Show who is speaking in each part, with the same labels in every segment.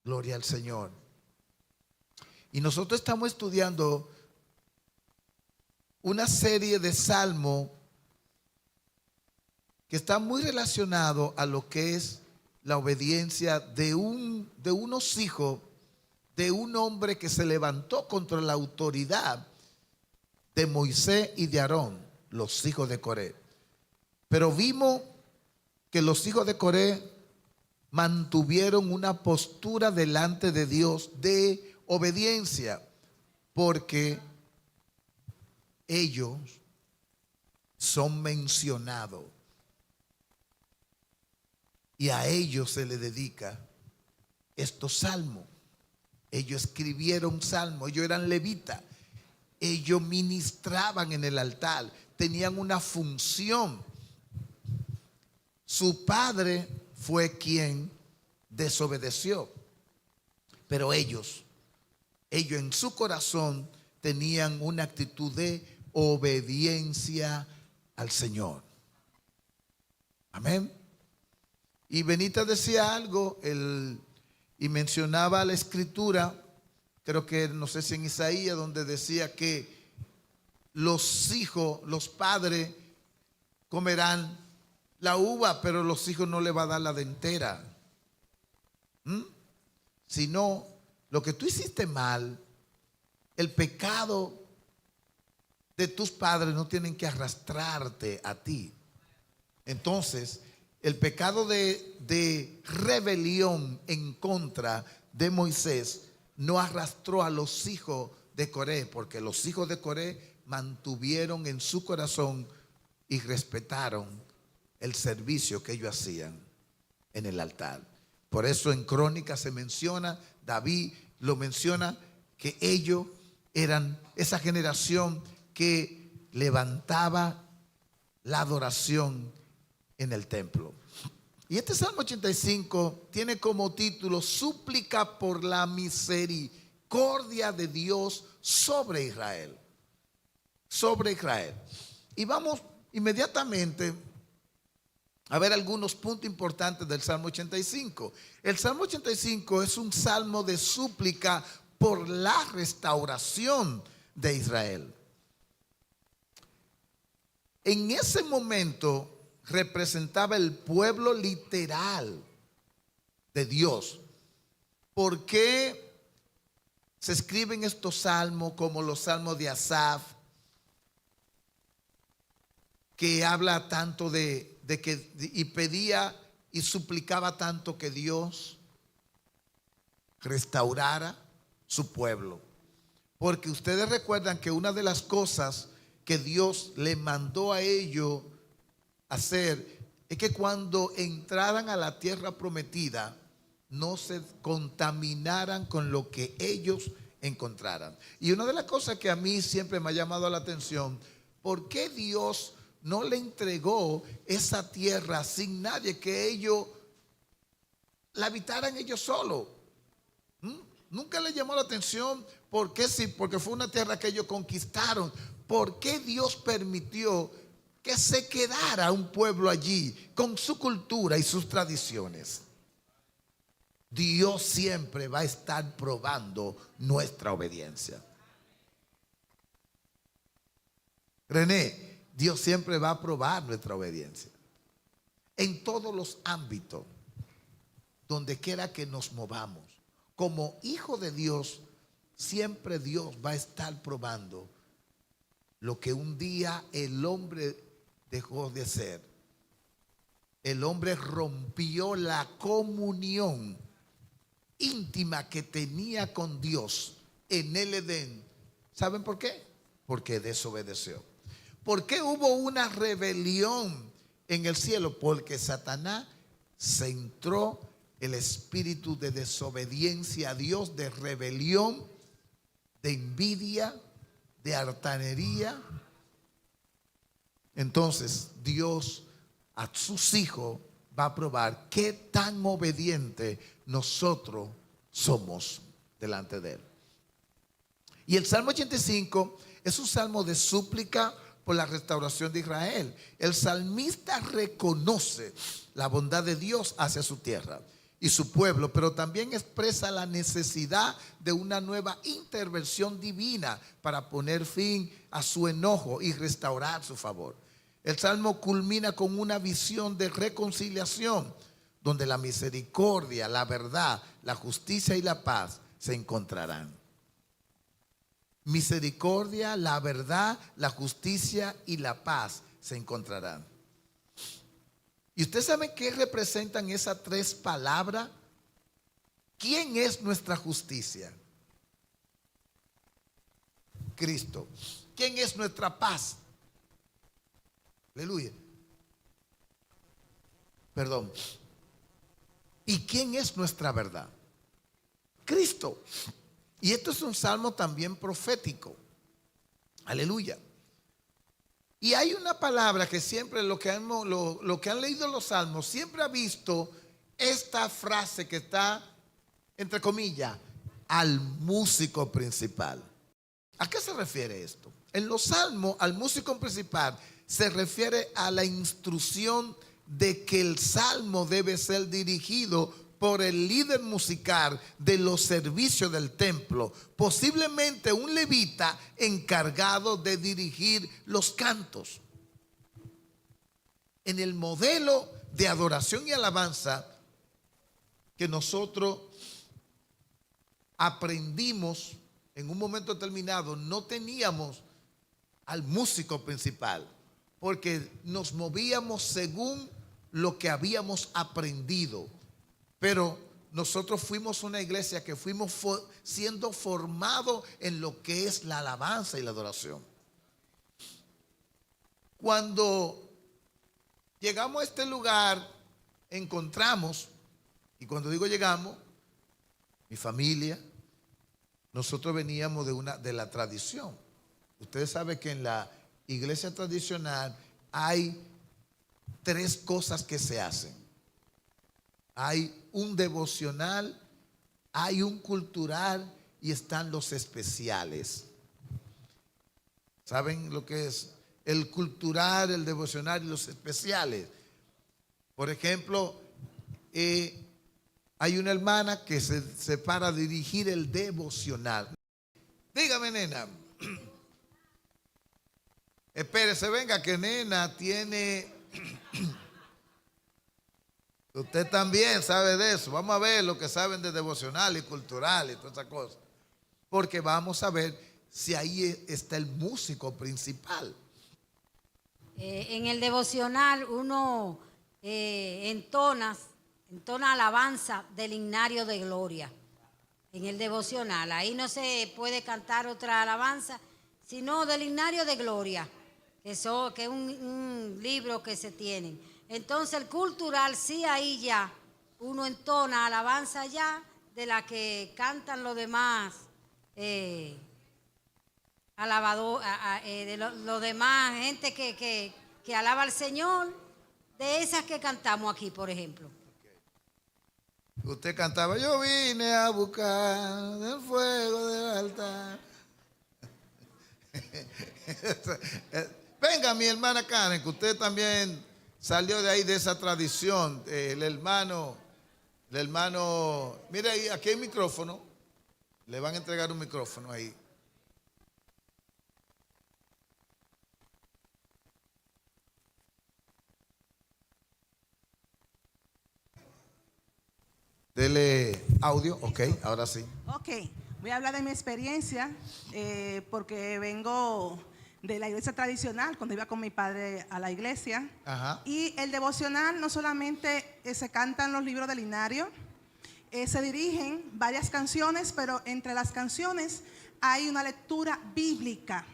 Speaker 1: Gloria al Señor. Y nosotros estamos estudiando una serie de salmos que está muy relacionado a lo que es la obediencia de unos hijos de un hombre que se levantó contra la autoridad de Moisés y de Aarón, los hijos de Coré. Pero vimos que los hijos de Coré mantuvieron una postura delante de Dios de obediencia, porque ellos son mencionados y a ellos se les dedica estos salmos. Ellos escribieron salmos, ellos eran levitas, ellos ministraban en el altar, tenían una función. Su padre fue quien desobedeció, pero ellos en su corazón tenían una actitud de obediencia al Señor. Amén. Y Benita decía algo y mencionaba la escritura, creo que no sé si en Isaías, donde decía que los hijos, los padres comerán la uva, pero los hijos no le va a dar la dentera. Sino lo que tú hiciste mal, el pecado de tus padres no tienen que arrastrarte a ti. Entonces, el pecado de rebelión en contra de Moisés no arrastró a los hijos de Coré, porque los hijos de Coré mantuvieron en su corazón y respetaron el servicio que ellos hacían en el altar. Por eso en Crónicas se menciona, David lo menciona, que ellos eran esa generación que levantaba la adoración en el templo. Y este Salmo 85 tiene como título súplica por la misericordia de Dios sobre Israel. Sobre Israel. Y vamos inmediatamente a ver algunos puntos importantes del Salmo 85. El Salmo 85 es un salmo de súplica por la restauración de Israel. En ese momento representaba el pueblo literal de Dios. ¿Por qué se escriben estos salmos como los salmos de Asaf, que habla tanto de que y pedía y suplicaba tanto que Dios restaurara su pueblo? Porque ustedes recuerdan que una de las cosas que Dios le mandó a ellos hacer es que cuando entraran a la tierra prometida no se contaminaran con lo que ellos encontraran. Y una de las cosas que a mí siempre me ha llamado la atención, ¿por qué Dios no le entregó esa tierra sin nadie, que ellos la habitaran ellos solos? Nunca le llamó la atención. ¿Por qué? Sí, porque fue una tierra que ellos conquistaron. ¿Por qué Dios permitió que se quedara un pueblo allí con su cultura y sus tradiciones? Dios siempre va a estar probando nuestra obediencia. René, Dios siempre va a probar nuestra obediencia. En todos los ámbitos, donde quiera que nos movamos, como hijo de Dios, siempre Dios va a estar probando lo que un día el hombre dejó de ser. El hombre rompió la comunión íntima que tenía con Dios en el Edén. ¿Saben por qué? Porque desobedeció. ¿Por qué hubo una rebelión en el cielo? Porque Satanás centró el espíritu de desobediencia a Dios, de rebelión, de envidia, de altanería. Entonces Dios a sus hijos va a probar qué tan obediente nosotros somos delante de Él. Y el Salmo 85 es un salmo de súplica por la restauración de Israel. El salmista reconoce la bondad de Dios hacia su tierra. y su pueblo, pero también expresa la necesidad de una nueva intervención divina para poner fin a su enojo y restaurar su favor. El Salmo culmina con una visión de reconciliación, donde la misericordia, la verdad, la justicia y la paz se encontrarán. Misericordia, la verdad, la justicia y la paz se encontrarán. ¿Y usted sabe qué representan esas tres palabras? ¿Quién es nuestra justicia? Cristo. ¿Quién es nuestra paz? Aleluya. Perdón. ¿Y quién es nuestra verdad? Cristo. Y esto es un salmo también profético. Aleluya. Y hay una palabra que siempre lo que han leído los salmos, siempre ha visto esta frase que está, entre comillas, al músico principal. ¿A qué se refiere esto? En los salmos, al músico principal se refiere a la instrucción de que el salmo debe ser dirigido por el líder musical de los servicios del templo, posiblemente un levita encargado de dirigir los cantos. En el modelo de adoración y alabanza que nosotros aprendimos en un momento determinado, no teníamos al músico principal, porque nos movíamos según lo que habíamos aprendido. Pero nosotros fuimos una iglesia que fuimos siendo formados en lo que es la alabanza y la adoración. Cuando llegamos a este lugar, encontramos, y cuando digo llegamos, mi familia, nosotros veníamos de la tradición. Ustedes saben que en la iglesia tradicional hay tres cosas que se hacen. Hay un devocional, hay un cultural y están los especiales. ¿Saben lo que es? El cultural, el devocional y los especiales. Por ejemplo, hay una hermana que se para a dirigir el devocional. Dígame, nena. Espérese, venga, que nena tiene... Usted también sabe de eso. Vamos a ver lo que saben de devocional y cultural y todas esas cosas. Porque vamos a ver si ahí está el músico principal.
Speaker 2: En el devocional uno entona alabanza del himnario de gloria. En el devocional, ahí no se puede cantar otra alabanza, sino del himnario de gloria, que es un libro que se tiene. Entonces el cultural, sí, ahí ya uno entona alabanza ya de la que cantan los demás de los demás gente que alaba al Señor, de esas que cantamos aquí, por ejemplo.
Speaker 1: Usted cantaba, yo vine a buscar del fuego del altar. Venga, mi hermana Karen, que usted también salió de ahí, de esa tradición. El hermano, mire ahí, aquí hay micrófono. Le van a entregar un micrófono ahí. Dele audio, ok, ahora sí.
Speaker 3: Ok, voy a hablar de mi experiencia porque vengo de la iglesia tradicional, cuando iba con mi padre a la iglesia.
Speaker 1: Ajá.
Speaker 3: Y el devocional no solamente se cantan los libros del himnario, se dirigen varias canciones, pero entre las canciones hay una lectura bíblica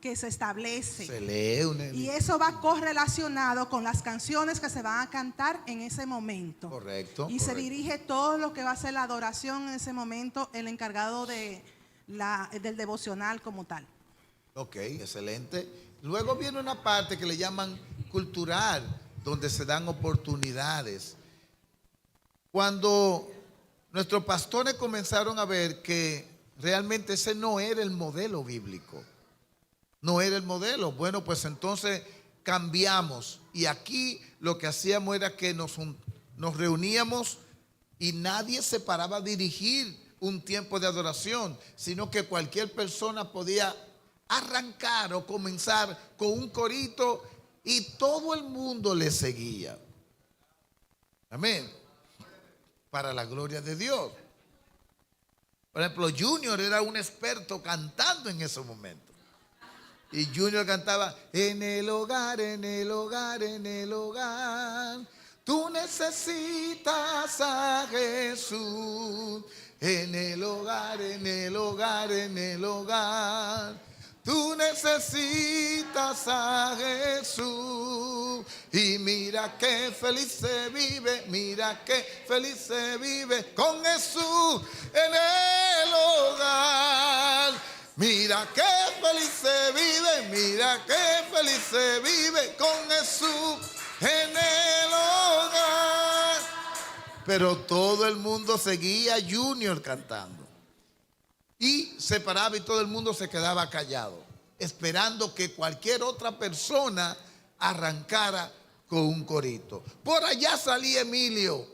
Speaker 3: que se establece.
Speaker 1: Se lee
Speaker 3: y eso va correlacionado con las canciones que se van a cantar en ese momento.
Speaker 1: Correcto.
Speaker 3: Y se dirige todo lo que va a ser la adoración en ese momento, el encargado del devocional como tal.
Speaker 1: Ok, excelente. Luego viene una parte que le llaman cultural, donde se dan oportunidades. Cuando nuestros pastores comenzaron a ver que realmente ese no era el modelo bíblico, no era el modelo, bueno, pues entonces cambiamos. Y aquí lo que hacíamos era que nos reuníamos y nadie se paraba a dirigir un tiempo de adoración, sino que cualquier persona podía arrancar o comenzar con un corito y todo el mundo le seguía. Amén. Para la gloria de Dios. Por ejemplo, Junior era un experto cantando en esos momentos. Y Junior cantaba: en el hogar, en el hogar, en el hogar, tú necesitas a Jesús. En el hogar, en el hogar, en el hogar, tú necesitas a Jesús. Y mira qué feliz se vive, mira qué feliz se vive con Jesús en el hogar. Mira qué feliz se vive, mira qué feliz se vive con Jesús en el hogar. Pero todo el mundo seguía a Junior cantando. Y se paraba y todo el mundo se quedaba callado, esperando que cualquier otra persona arrancara con un corito. Por allá salía Emilio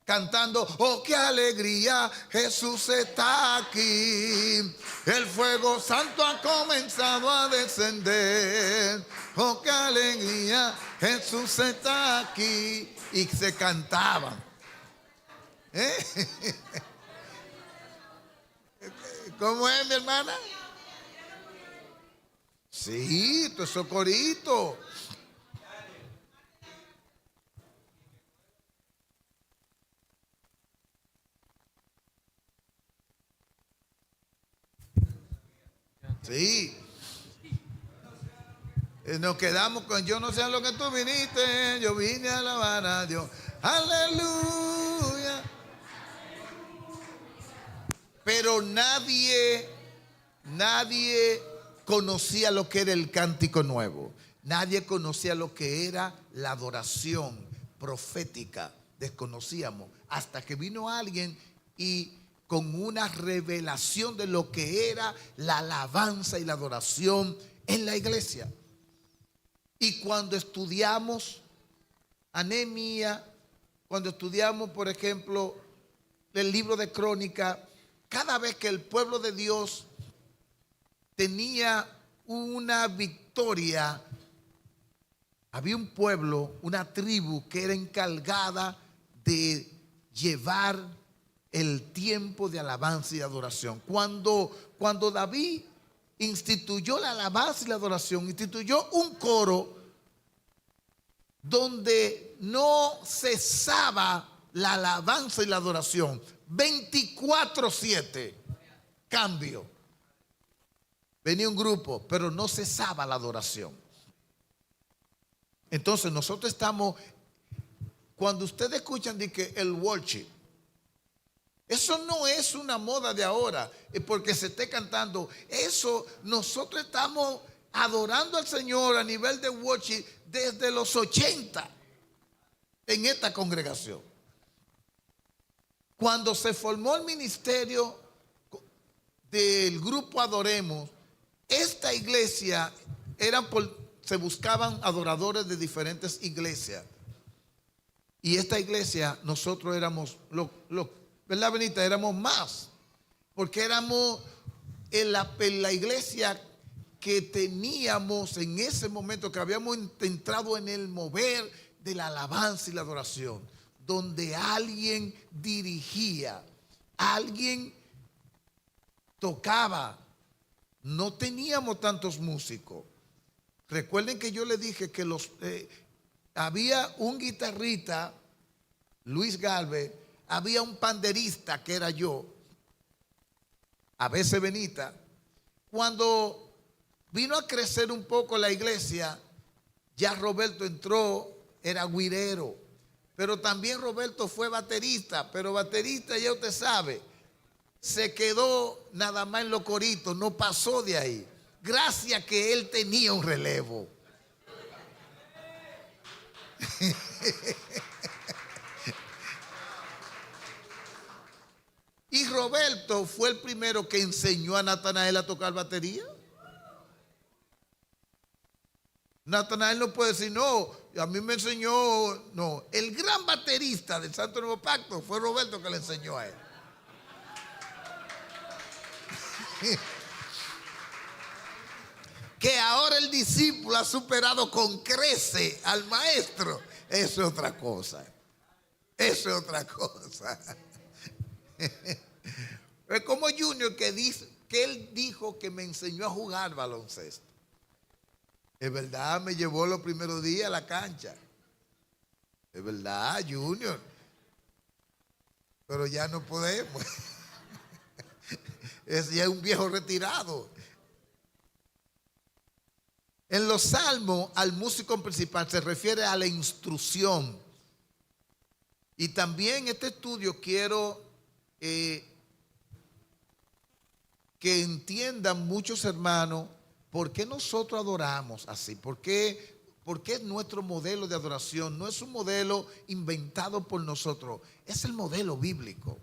Speaker 1: cantando: oh, qué alegría, Jesús está aquí. El fuego santo ha comenzado a descender. Oh, qué alegría, Jesús está aquí. Y se cantaban. ¿Cómo es, mi hermana? Sí, todo eso corito. Sí. Nos quedamos con: yo no sé a lo que tú viniste, yo vine a alabar a Dios. Aleluya. Pero nadie conocía lo que era el cántico nuevo. Nadie conocía lo que era la adoración profética. Desconocíamos hasta que vino alguien y con una revelación de lo que era la alabanza y la adoración en la iglesia. Y cuando estudiamos a Nehemías, cuando estudiamos, por ejemplo, el libro de Crónicas, cada vez que el pueblo de Dios tenía una victoria, había un pueblo, una tribu que era encargada de llevar el tiempo de alabanza y adoración. Cuando David instituyó la alabanza y la adoración, instituyó un coro donde no cesaba la alabanza y la adoración. 24/7. Cambio. Venía un grupo, pero no cesaba la adoración. Entonces nosotros estamos, cuando ustedes escuchan de que el worship, eso no es una moda de ahora, porque se esté cantando. Eso, nosotros estamos adorando al Señor a nivel de worship desde los 80 en esta congregación. Cuando se formó el ministerio del grupo Adoremos, esta iglesia se buscaban adoradores de diferentes iglesias. Y esta iglesia, nosotros éramos, ¿verdad, Benita? Éramos más. Porque éramos en la iglesia que teníamos en ese momento, que habíamos entrado en el mover de la alabanza y la adoración, donde alguien dirigía, alguien tocaba. No teníamos tantos músicos. Recuerden que yo les dije que había un guitarrista, Luis Galvez, había un panderista que era yo, a veces Benita. Cuando vino a crecer un poco la iglesia, ya Roberto entró, era güirero, pero también Roberto fue baterista, pero baterista ya usted sabe, se quedó nada más en los coritos, no pasó de ahí. Gracias que él tenía un relevo. Y Roberto fue el primero que enseñó a Natanael a tocar batería. Natanael no puede decir, no, a mí me enseñó, no. El gran baterista del Santo Nuevo Pacto fue Roberto que le enseñó a él. Que ahora el discípulo ha superado con crece al maestro. Eso es otra cosa. Eso es otra cosa. Es como Junior que dice que él dijo que me enseñó a jugar baloncesto. Es verdad, me llevó los primeros días a la cancha. Es verdad, Junior. Pero ya no podemos. Es ya un viejo retirado. En los salmos, al músico principal se refiere a la instrucción. Y también en este estudio quiero que entiendan muchos hermanos por qué nosotros adoramos así. ¿Por qué nuestro modelo de adoración no es un modelo inventado por nosotros? Es el modelo bíblico.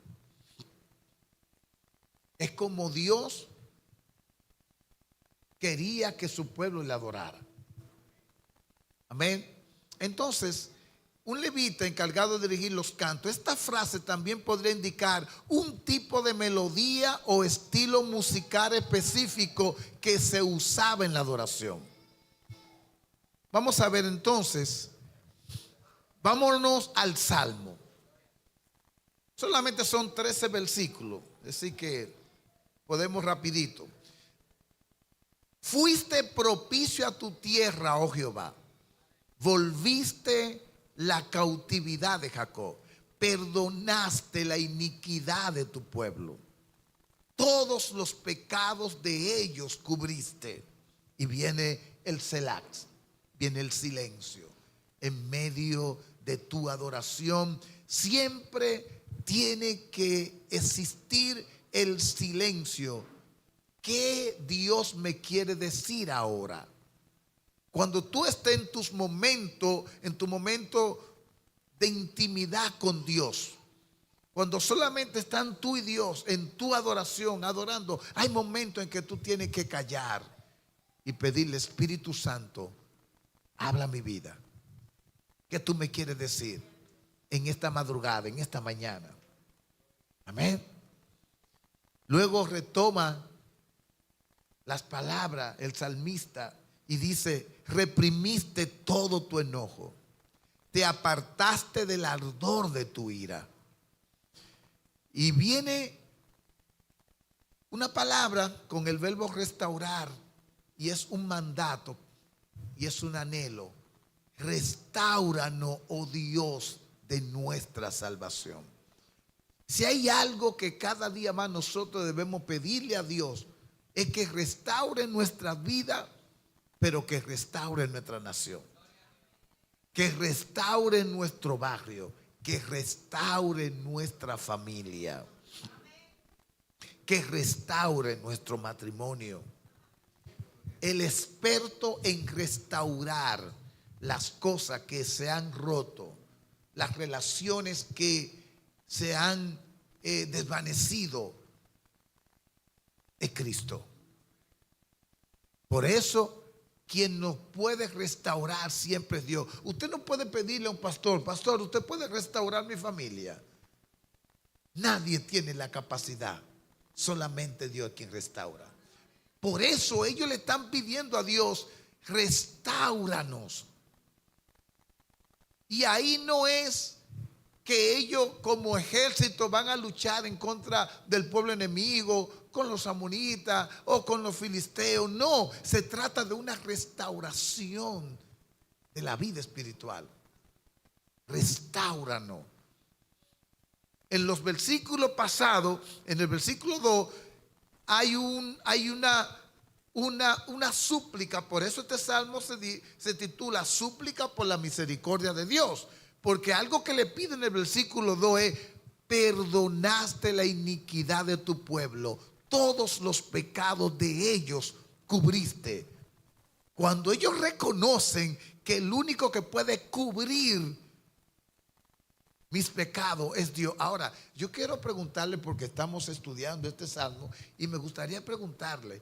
Speaker 1: Es como Dios quería que su pueblo le adorara. Amén. Entonces, un levita encargado de dirigir los cantos, esta frase también podría indicar un tipo de melodía o estilo musical específico que se usaba en la adoración. Vamos a ver entonces, vámonos al Salmo. Solamente son 13 versículos, así que podemos rapidito. Fuiste propicio a tu tierra, oh Jehová. Volviste la cautividad de Jacob. Perdonaste la iniquidad de tu pueblo. Todos los pecados de ellos cubriste. Y viene el Selah, viene el silencio. En medio de tu adoración siempre tiene que existir el silencio. ¿Qué Dios me quiere decir ahora? Cuando tú estés en tus momentos, en tu momento de intimidad con Dios, cuando solamente están tú y Dios en tu adoración, adorando, hay momentos en que tú tienes que callar y pedirle, Espíritu Santo, habla mi vida. ¿Qué tú me quieres decir en esta madrugada, en esta mañana? Amén. Luego retoma las palabras el salmista y dice, reprimiste todo tu enojo, te apartaste del ardor de tu ira. Y viene una palabra con el verbo restaurar y es un mandato y es un anhelo. Restáuranos, oh Dios, de nuestra salvación. Si hay algo que cada día más nosotros debemos pedirle a Dios, es que restaure nuestra vida, pero que restaure nuestra nación, que restaure nuestro barrio, que restaure nuestra familia, que restaure nuestro matrimonio. El experto en restaurar las cosas que se han roto, las relaciones que se han desvanecido, es Cristo. Por eso, quien nos puede restaurar siempre es Dios. Usted no puede pedirle a un pastor, pastor, ¿usted puede restaurar mi familia? Nadie tiene la capacidad, solamente Dios es quien restaura. Por eso ellos le están pidiendo a Dios, restáuranos. Y ahí no es que ellos como ejército van a luchar en contra del pueblo enemigo, con los amonitas o con los filisteos. No, se trata de una restauración de la vida espiritual. Restáuranos. En los versículos pasados, en el versículo 2, hay una súplica. Por eso este salmo se titula Súplica por la misericordia de Dios. Porque algo que le pide en el versículo 2 es, perdonaste la iniquidad de tu pueblo, todos los pecados de ellos cubriste. Cuando ellos reconocen que el único que puede cubrir mis pecados es Dios. Ahora, yo quiero preguntarle, porque estamos estudiando este salmo, y me gustaría preguntarle,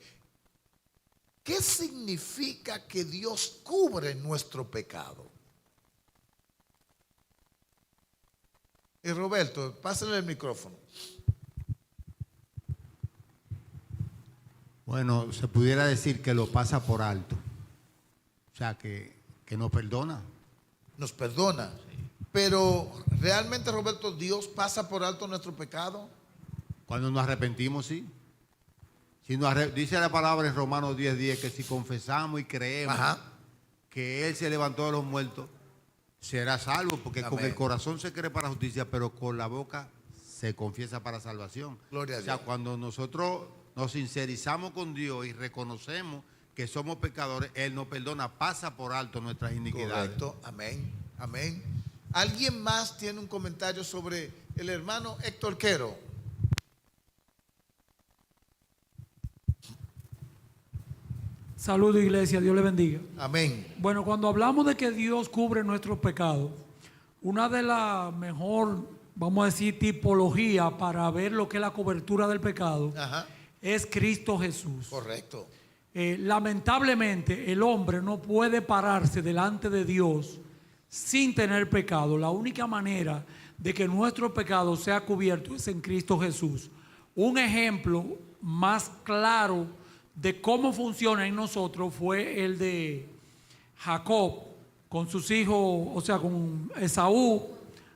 Speaker 1: ¿qué significa que Dios cubre nuestro pecado? Y Roberto, pásale el micrófono.
Speaker 4: Bueno, se pudiera decir que lo pasa por alto. O sea, que nos perdona.
Speaker 1: Nos perdona. Pero realmente, Roberto, ¿Dios pasa por alto nuestro pecado?
Speaker 4: Cuando nos arrepentimos, sí. Dice la palabra en Romanos 10:10 que si confesamos y creemos que Él se levantó de los muertos, será salvo, porque
Speaker 1: Amén.
Speaker 4: con el corazón se cree para justicia, pero con la boca se confiesa para salvación.
Speaker 1: Gloria a
Speaker 4: O sea,
Speaker 1: Dios.
Speaker 4: cuando nosotros nos sincerizamos con Dios y reconocemos que somos pecadores, Él nos perdona, pasa por alto nuestras iniquidades.
Speaker 1: Correcto. Amén. Amén. ¿Alguien más tiene un comentario sobre el hermano Héctor Quero?
Speaker 5: Saludos, iglesia, Dios le bendiga.
Speaker 1: Amén.
Speaker 5: Bueno, cuando hablamos de que Dios cubre nuestros pecados, una de las mejor, vamos a decir, tipología para ver lo que es la cobertura del pecado
Speaker 1: Ajá.
Speaker 5: es Cristo Jesús.
Speaker 1: Correcto.
Speaker 5: Lamentablemente, el hombre no puede pararse delante de Dios sin tener pecado. La única manera de que nuestro pecado sea cubierto es en Cristo Jesús. Un ejemplo más claro de cómo funciona en nosotros fue el de Jacob con sus hijos, o sea, con Esaú,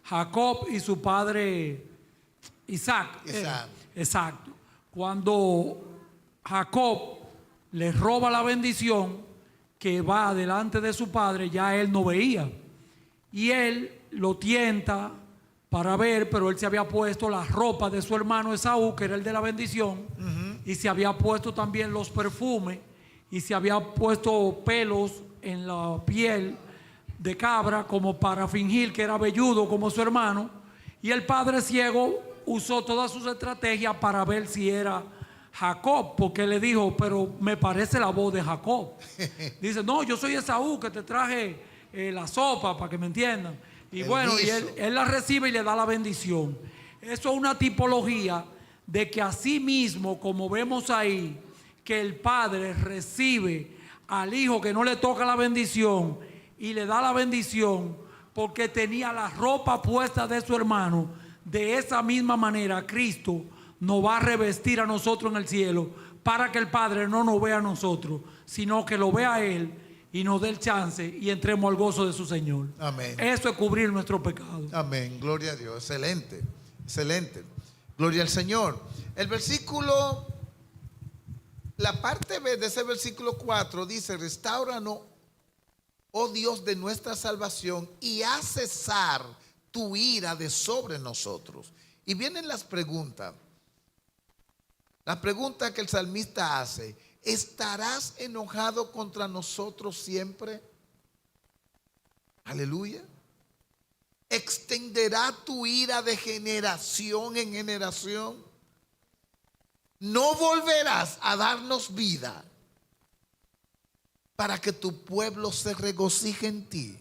Speaker 5: Jacob y su padre Isaac. Exacto. Cuando Jacob le roba la bendición que va delante de su padre, ya él no veía. Y él lo tienta para ver, pero él se había puesto la ropa de su hermano Esaú, que era el de la bendición, y se había puesto también los perfumes, y se había puesto pelos en la piel de cabra como para fingir que era velludo como su hermano. Y el padre ciego usó todas sus estrategias para ver si era Jacob, porque le dijo, pero me parece la voz de Jacob. Dice, no, yo soy Esaú que te traje la sopa, para que me entiendan. Y bueno, y él la recibe y le da la bendición. Eso es una tipología de que así mismo, como vemos ahí, que el padre recibe al hijo que no le toca la bendición y le da la bendición porque tenía la ropa puesta de su hermano. De esa misma manera, Cristo nos va a revestir a nosotros en el cielo para que el Padre no nos vea a nosotros, sino que lo vea a Él y nos dé el chance y entremos al gozo de su Señor.
Speaker 1: Amén.
Speaker 5: Eso es cubrir nuestro pecado.
Speaker 1: Amén. Gloria a Dios. Excelente. Excelente. Gloria al Señor. El versículo, la parte B de ese versículo 4 dice, restáuranos, oh Dios de nuestra salvación, y haz cesar tu ira de sobre nosotros. Y vienen las preguntas. La pregunta que el salmista hace, ¿estarás enojado contra nosotros siempre? Aleluya. ¿Extenderá tu ira de generación en generación? ¿No volverás a darnos vida para que tu pueblo se regocije en ti?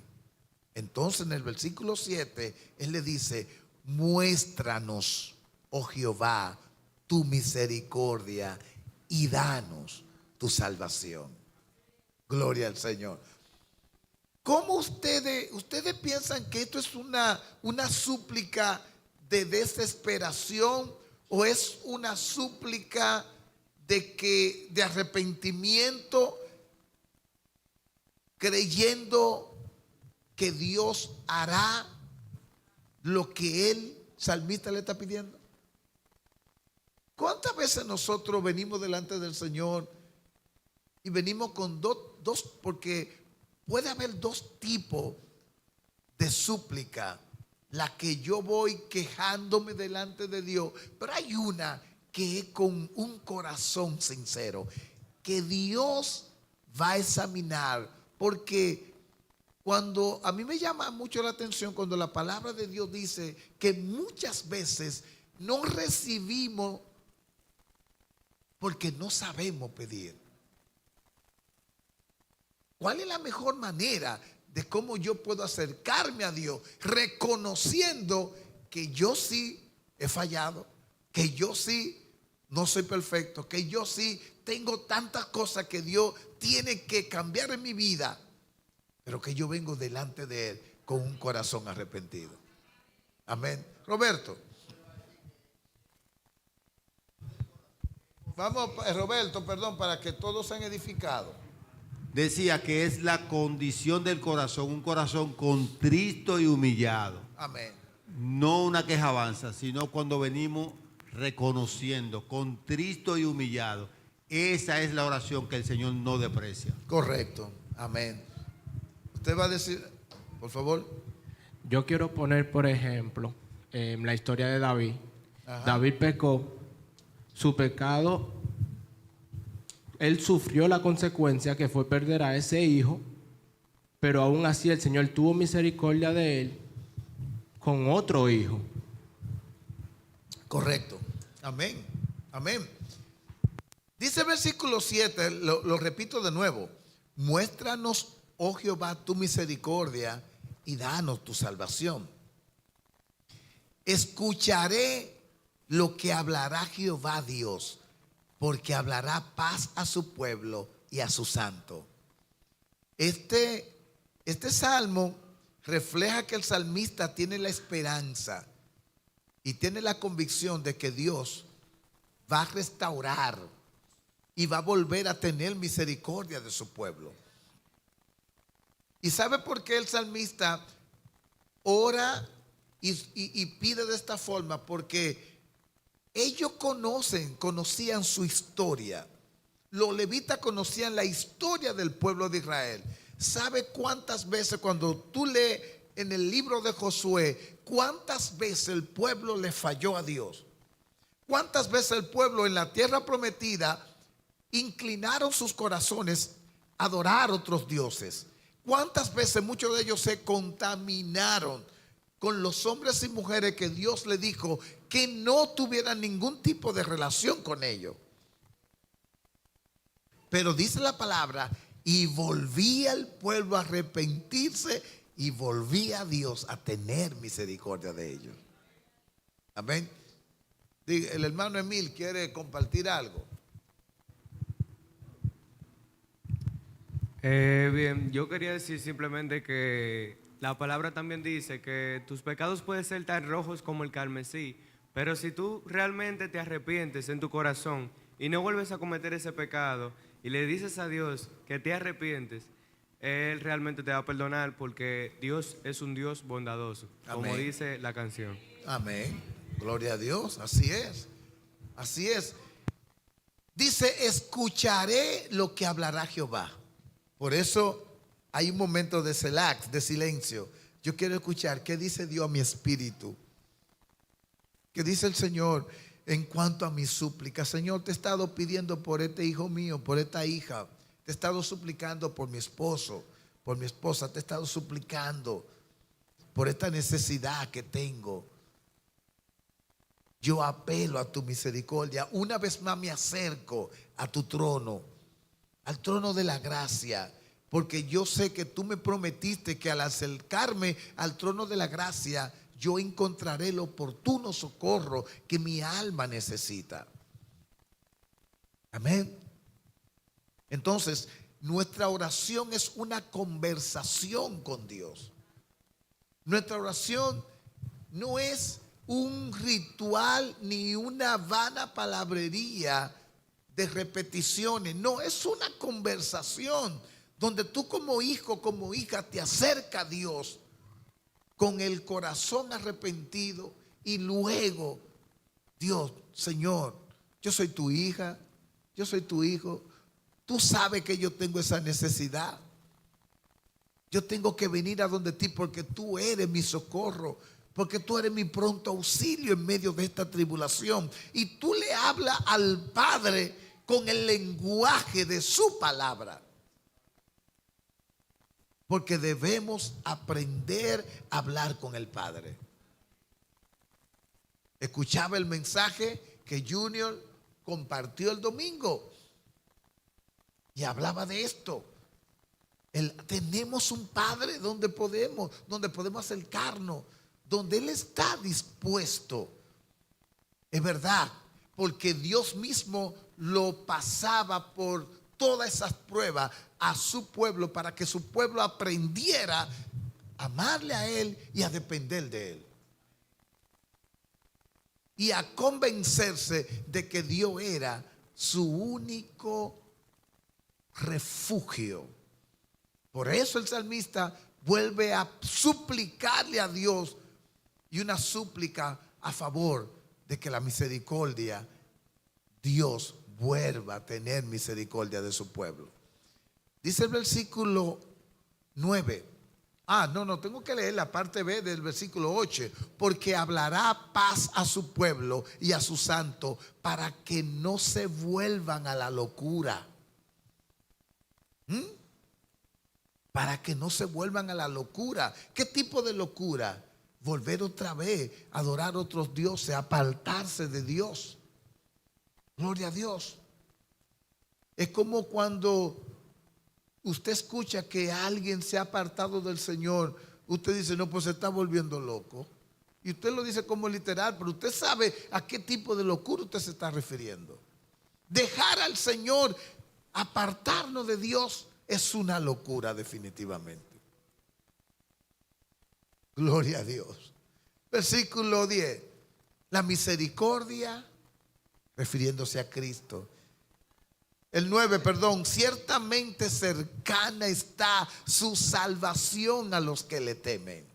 Speaker 1: Entonces en el versículo 7, él le dice, muéstranos, oh Jehová, tu misericordia y danos tu salvación. Gloria al Señor. ¿Cómo ustedes piensan que esto es una súplica de desesperación o es una súplica de arrepentimiento, creyendo que Dios hará lo que el salmista le está pidiendo? ¿Cuántas veces nosotros venimos delante del Señor y venimos con dos, porque puede haber dos tipos de súplica? La que yo voy quejándome delante de Dios, pero hay una que es con un corazón sincero, que Dios va a examinar, porque cuando a mí me llama mucho la atención cuando la palabra de Dios dice que muchas veces no recibimos porque no sabemos pedir. ¿Cuál es la mejor manera de cómo yo puedo acercarme a Dios? Reconociendo que yo sí he fallado, que yo sí no soy perfecto, que yo sí tengo tantas cosas que Dios tiene que cambiar en mi vida, pero que yo vengo delante de Él con un corazón arrepentido. Amén. Roberto. Vamos, Roberto, perdón, para que todos sean edificados.
Speaker 4: Decía que es la condición del corazón, un corazón contrito y humillado.
Speaker 1: Amén.
Speaker 4: No una quejabanza, sino cuando venimos reconociendo, contrito y humillado. Esa es la oración que el Señor no desprecia.
Speaker 1: Correcto. Amén. Usted va a decir, por favor.
Speaker 6: Yo quiero poner, por ejemplo, la historia de David.
Speaker 1: Ajá.
Speaker 6: David pecó, su pecado, él sufrió la consecuencia que fue perder a ese hijo, pero aún así el Señor tuvo misericordia de él con otro hijo.
Speaker 1: Correcto. Amén. Amén. Dice el versículo 7, lo repito de nuevo. Muéstranos, oh Jehová, tu misericordia y danos tu salvación. Escucharé lo que hablará Jehová Dios, porque hablará paz a su pueblo y a su santo. Este salmo refleja que el salmista tiene la esperanza y tiene la convicción de que Dios va a restaurar y va a volver a tener misericordia de su pueblo. ¿Y sabe por qué el salmista ora y pide de esta forma? Porque ellos conocían su historia. Los levitas conocían la historia del pueblo de Israel. ¿Sabe cuántas veces cuando tú lees en el libro de Josué, cuántas veces el pueblo le falló a Dios? ¿Cuántas veces el pueblo en la tierra prometida inclinaron sus corazones a adorar otros dioses? ¿Cuántas veces muchos de ellos se contaminaron con los hombres y mujeres que Dios le dijo que no tuvieran ningún tipo de relación con ellos? Pero dice la palabra, y volvía el pueblo a arrepentirse y volvía a Dios a tener misericordia de ellos. Amén. El hermano Emil quiere compartir algo.
Speaker 7: Bien, yo quería decir simplemente que la palabra también dice que tus pecados pueden ser tan rojos como el carmesí, pero si tú realmente te arrepientes en tu corazón y no vuelves a cometer ese pecado y le dices a Dios que te arrepientes, Él realmente te va a perdonar porque Dios es un Dios bondadoso, como
Speaker 1: Amén.
Speaker 7: dice la canción.
Speaker 1: Amén. Gloria a Dios. Así es. Así es. Dice, escucharé lo que hablará Jehová. Por eso hay un momento de relax, de silencio. Yo quiero escuchar qué dice Dios a mi espíritu. ¿Qué dice el Señor en cuanto a mi súplica? Señor, te he estado pidiendo por este hijo mío, por esta hija. Te he estado suplicando por mi esposo, por mi esposa. Te he estado suplicando por esta necesidad que tengo. Yo apelo a tu misericordia. Una vez más me acerco a tu trono, al trono de la gracia, porque yo sé que tú me prometiste que al acercarme al trono de la gracia, yo encontraré el oportuno socorro que mi alma necesita. Amén. Entonces, nuestra oración es una conversación con Dios. Nuestra oración no es un ritual ni una vana palabrería de repeticiones. No, es una conversación donde tú como hijo, como hija, te acercas a Dios con el corazón arrepentido y luego, Dios, Señor, yo soy tu hija, yo soy tu hijo. Tú sabes que yo tengo esa necesidad. Yo tengo que venir a donde ti porque tú eres mi socorro, porque tú eres mi pronto auxilio en medio de esta tribulación. Y tú le hablas al Padre con el lenguaje de su palabra. Porque debemos aprender a hablar con el Padre. Escuchaba el mensaje que Junior compartió el domingo y hablaba de esto. Tenemos un Padre donde podemos acercarnos, donde Él está dispuesto. Es verdad, porque Dios mismo lo pasaba por todas esas pruebas a su pueblo para que su pueblo aprendiera a amarle a Él y a depender de Él. Y a convencerse de que Dios era su único refugio. Por eso el salmista vuelve a suplicarle a Dios, y una súplica a favor de que la misericordia, Dios vuelva a tener misericordia de su pueblo. Dice el versículo 9. No, tengo que leer la parte B del versículo 8. Porque hablará paz a su pueblo y a su santo, para que no se vuelvan a la locura. Para que no se vuelvan a la locura. ¿Qué tipo de locura? Volver otra vez a adorar a otros dioses, apartarse de Dios. Gloria a Dios. Es como cuando usted escucha que alguien se ha apartado del Señor, usted dice, no, pues se está volviendo loco. Y usted lo dice como literal, pero usted sabe a qué tipo de locura usted se está refiriendo. Dejar al Señor, apartarnos de Dios, es una locura definitivamente. Gloria a Dios. Versículo 10. La misericordia, refiriéndose a Cristo. El 9, perdón, ciertamente cercana está su salvación a los que le temen,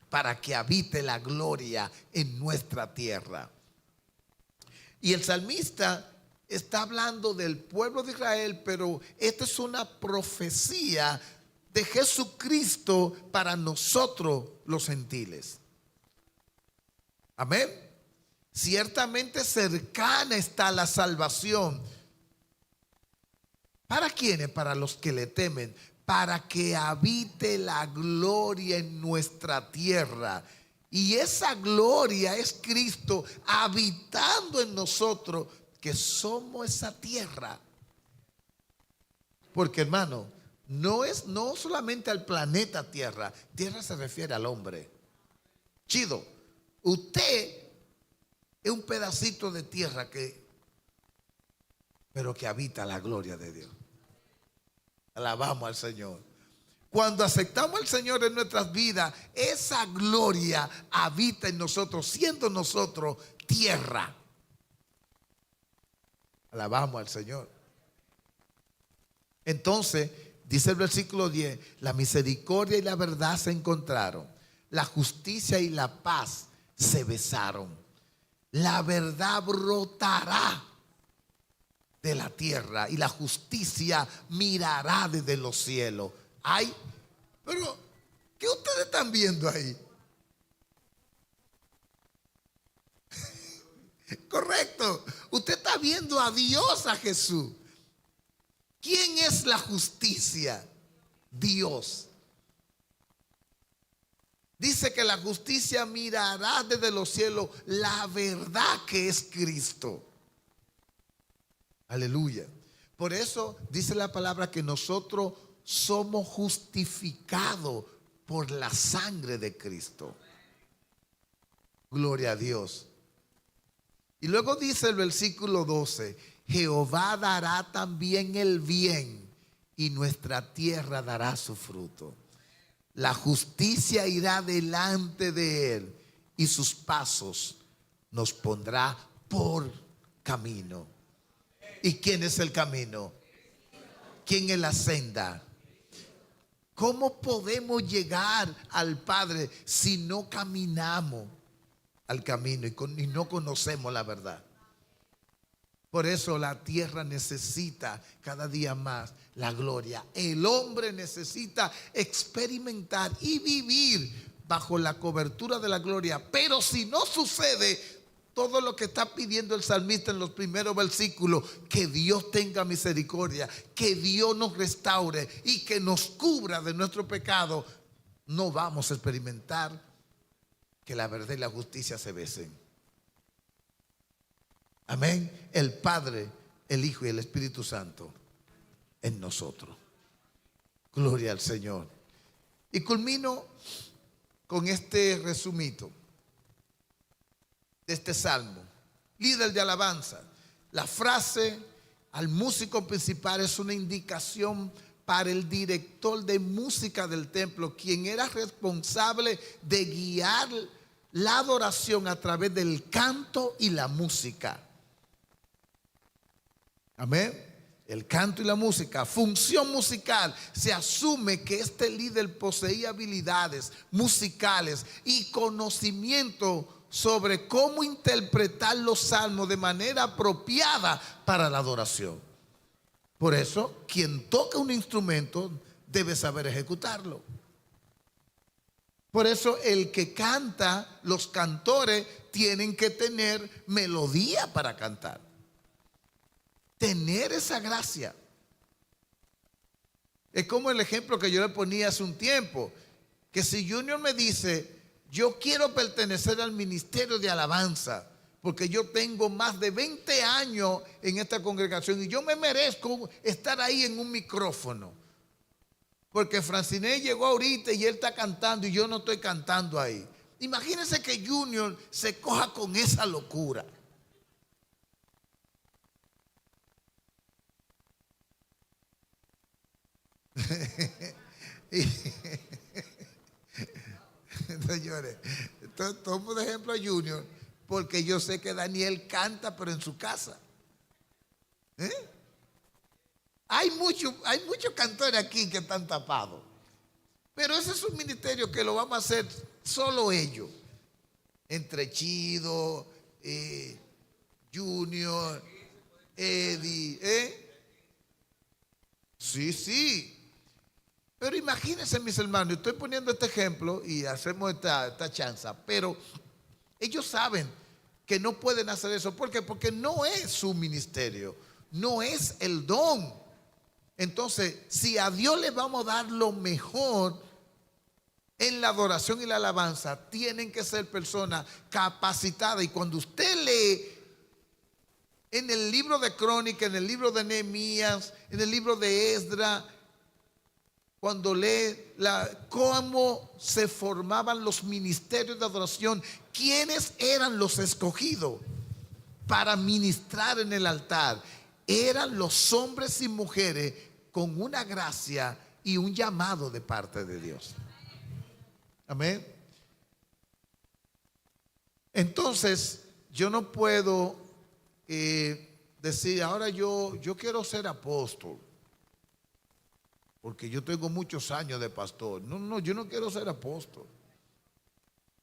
Speaker 1: para que habite la gloria en nuestra tierra. Y el salmista está hablando del pueblo de Israel, pero esta es una profecía de Jesucristo para nosotros los gentiles. Amén. Ciertamente cercana está la salvación. ¿Para quiénes? Para los que le temen, para que habite la gloria en nuestra tierra. Y esa gloria es Cristo habitando en nosotros, que somos esa tierra. Porque, hermano, no solamente al planeta Tierra. Tierra se refiere al hombre. Chido, usted es un pedacito de tierra pero que habita la gloria de Dios. Alabamos al Señor. Cuando aceptamos al Señor en nuestras vidas, esa gloria habita en nosotros, siendo nosotros tierra. Alabamos al Señor. Entonces, dice el versículo 10, la misericordia y la verdad se encontraron, la justicia y la paz se besaron. La verdad brotará de la tierra y la justicia mirará desde los cielos. Ay, pero ¿qué ustedes están viendo ahí? Correcto. Usted está viendo a Dios, a Jesús. ¿Quién es la justicia? Dios. Dice que la justicia mirará desde los cielos la verdad que es Cristo. Aleluya. Por eso dice la palabra que nosotros somos justificados por la sangre de Cristo. Gloria a Dios. Y luego dice el versículo 12, Jehová dará también el bien y nuestra tierra dará su fruto. La justicia irá delante de él y sus pasos nos pondrá por camino. ¿Y quién es el camino? ¿Quién es la senda? ¿Cómo podemos llegar al Padre si no caminamos al camino y no conocemos la verdad? Por eso la tierra necesita cada día más la gloria. El hombre necesita experimentar y vivir bajo la cobertura de la gloria. Pero si no sucede todo lo que está pidiendo el salmista en los primeros versículos, que Dios tenga misericordia, que Dios nos restaure y que nos cubra de nuestro pecado, no vamos a experimentar que la verdad y la justicia se besen. Amén. El Padre, el Hijo y el Espíritu Santo en nosotros. Gloria al Señor. Y culmino con este resumito de este salmo. líder de alabanza. La frase al músico principal es una indicación para el director de música del templo, quien era responsable de guiar la adoración a través del canto y la música. Amén. El canto y la música, función musical. Se asume que este líder poseía habilidades musicales y conocimiento sobre cómo interpretar los salmos de manera apropiada para la adoración. Por eso, quien toca un instrumento debe saber ejecutarlo. Por eso, el que canta, los cantores tienen que tener melodía para cantar. Tener esa gracia. Es como el ejemplo que yo le ponía hace un tiempo, que si Junior me dice, yo quiero pertenecer al ministerio de alabanza, porque yo tengo más de 20 años en esta congregación y yo me merezco estar ahí en un micrófono, porque Franciné llegó ahorita y él está cantando y yo no estoy cantando ahí. Imagínense que Junior se coja con esa locura. Señores, tomo de ejemplo a Junior porque yo sé que Daniel canta, pero en su casa. Hay muchos cantores aquí que están tapados, pero ese es un ministerio que lo vamos a hacer solo ellos, entre Chido, Junior, Eddie, sí. Pero imagínense, mis hermanos, estoy poniendo este ejemplo y hacemos esta chanza, pero ellos saben que no pueden hacer eso. ¿Por qué? Porque no es su ministerio, no es el don. Entonces, si a Dios le vamos a dar lo mejor en la adoración y la alabanza, tienen que ser personas capacitadas. Y cuando usted lee en el libro de Crónicas, en el libro de Nehemías, en el libro de Esdras, cuando lee cómo se formaban los ministerios de adoración, quiénes eran los escogidos para ministrar en el altar, eran los hombres y mujeres con una gracia y un llamado de parte de Dios. Amén. Entonces, yo no puedo decir, ahora yo quiero ser apóstol, porque yo tengo muchos años de pastor. No, yo no quiero ser apóstol.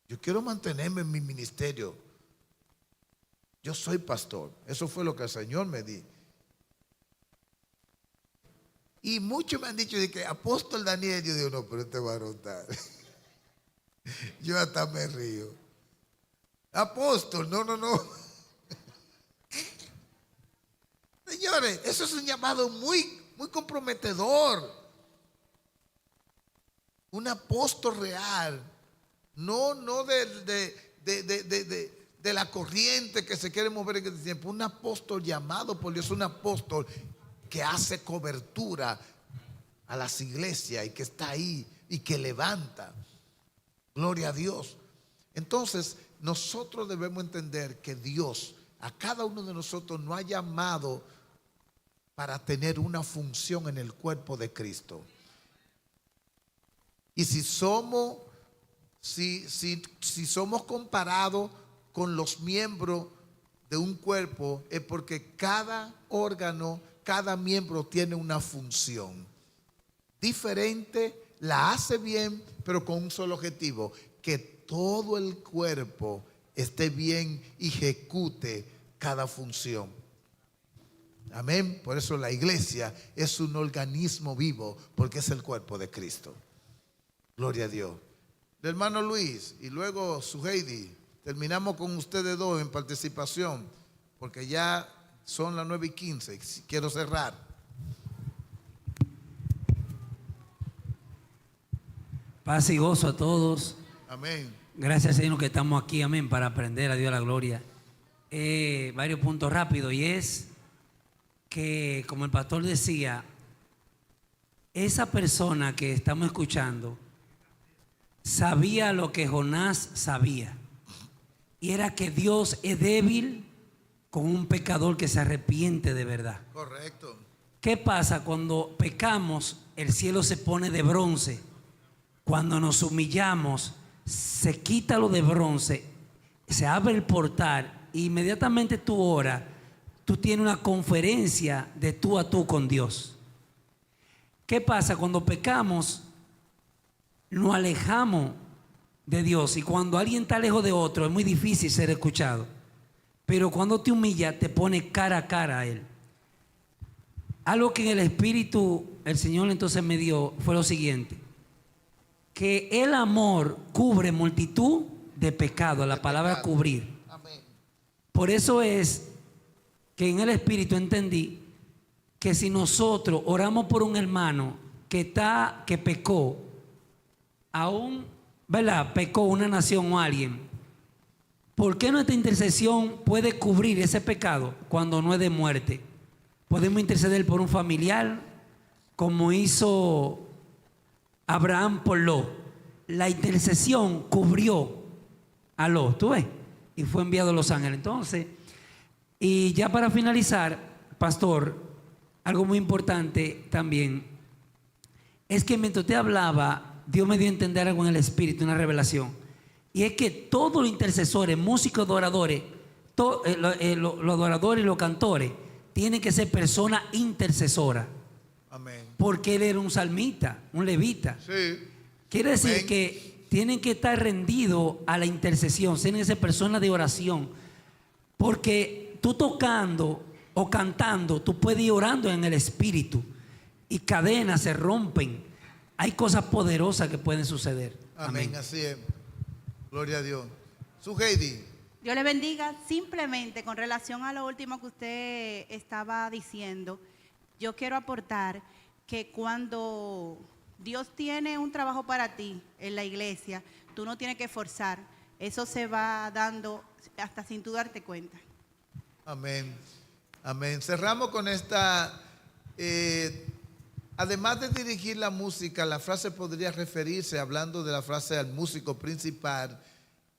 Speaker 1: Yo quiero mantenerme en mi ministerio. Yo soy pastor. Eso fue lo que el Señor me dijo. Y muchos me han dicho de que apóstol Daniel. Yo digo, no, pero este va a rotar. Yo hasta me río. Apóstol, no. Señores, eso es un llamado muy comprometedor. Un apóstol real, no de la corriente que se quiere mover en este tiempo. Un apóstol llamado por Dios, un apóstol que hace cobertura a las iglesias y que está ahí y que levanta. Gloria a Dios. Entonces, nosotros debemos entender que Dios a cada uno de nosotros nos ha llamado para tener una función en el cuerpo de Cristo. Y si somos comparados con los miembros de un cuerpo, es porque cada órgano, cada miembro tiene una función diferente, la hace bien, pero con un solo objetivo: que todo el cuerpo esté bien y ejecute cada función. Amén. Por eso la iglesia es un organismo vivo, porque es el cuerpo de Cristo. Gloria a Dios. El hermano Luis y luego su Heidi. Terminamos con ustedes dos en participación, porque ya son las 9:15. Quiero cerrar.
Speaker 8: Paz y gozo a todos.
Speaker 1: Amén.
Speaker 8: Gracias, Señor, que estamos aquí, amén, para aprender a Dios la gloria. Varios puntos rápidos, y es que, como el pastor decía, esa persona que estamos escuchando sabía lo que Jonás sabía, y era que Dios es débil con un pecador que se arrepiente de verdad.
Speaker 1: Correcto.
Speaker 8: ¿Qué pasa cuando pecamos? El cielo se pone de bronce. Cuando nos humillamos, se quita lo de bronce, se abre el portal e inmediatamente tú oras, tú tienes una conferencia de tú a tú con Dios. ¿Qué pasa? Cuando pecamos, nos alejamos de Dios, y cuando alguien está lejos de otro es muy difícil ser escuchado. Pero cuando te humilla, te pone cara a cara a Él. Algo que en el Espíritu el Señor entonces me dio fue lo siguiente: que el amor cubre multitud de pecados, la palabra cubrir.
Speaker 1: Amén.
Speaker 8: Por eso es que en el Espíritu entendí que si nosotros oramos por un hermano que pecó, aún, ¿verdad?, pecó una nación o alguien, ¿por qué nuestra intercesión puede cubrir ese pecado cuando no es de muerte? Podemos interceder por un familiar, como hizo Abraham por Lot. La intercesión cubrió a Lot, ¿tú ves? Y fue enviado a los ángeles. Entonces, y ya para finalizar, pastor, algo muy importante también es que mientras usted hablaba, Dios me dio a entender algo en el Espíritu, una revelación. Y es que todos los intercesores, músicos, adoradores, los adoradores y los cantores, tienen que ser personas intercesoras.
Speaker 1: Amén.
Speaker 8: Porque él era un salmista, un levita.
Speaker 1: Sí.
Speaker 8: Quiere decir
Speaker 1: Amén.
Speaker 8: que tienen que estar rendidos a la intercesión, tienen que ser personas de oración. Porque tú tocando o cantando, tú puedes ir orando en el Espíritu y cadenas se rompen. Hay cosas poderosas que pueden suceder.
Speaker 1: Amén. Así es. Gloria a Dios. Su Heidi.
Speaker 9: Dios le bendiga. Simplemente con relación a lo último que usted estaba diciendo, yo quiero aportar que cuando Dios tiene un trabajo para ti en la iglesia, tú no tienes que forzar. Eso se va dando hasta sin tú darte cuenta.
Speaker 1: Amén. Amén. Cerramos con esta. Además de dirigir la música, la frase podría referirse, hablando de la frase al músico principal,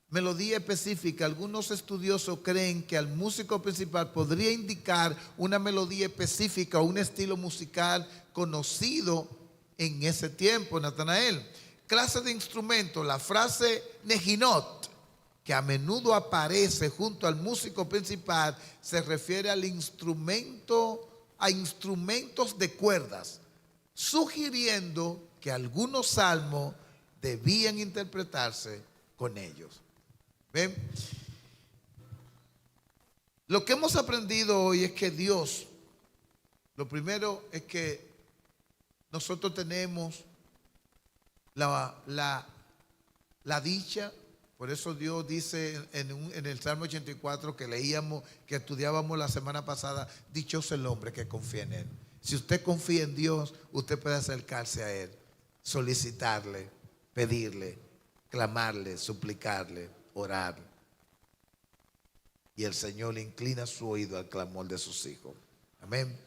Speaker 1: melodía específica. Algunos estudiosos creen que al músico principal podría indicar una melodía específica o un estilo musical conocido en ese tiempo, Natanael. Clase de instrumento, la frase neginot, que a menudo aparece junto al músico principal, se refiere al instrumento, a instrumentos de cuerdas, sugiriendo que algunos salmos debían interpretarse con ellos. ¿Ven? Lo que hemos aprendido hoy es que Dios, lo primero es que nosotros tenemos la dicha. Por eso Dios dice en el Salmo 84 que leíamos, que estudiábamos la semana pasada: dichoso el hombre que confía en Él. Si usted confía en Dios, usted puede acercarse a Él, solicitarle, pedirle, clamarle, suplicarle, orar. Y el Señor le inclina su oído al clamor de sus hijos. Amén.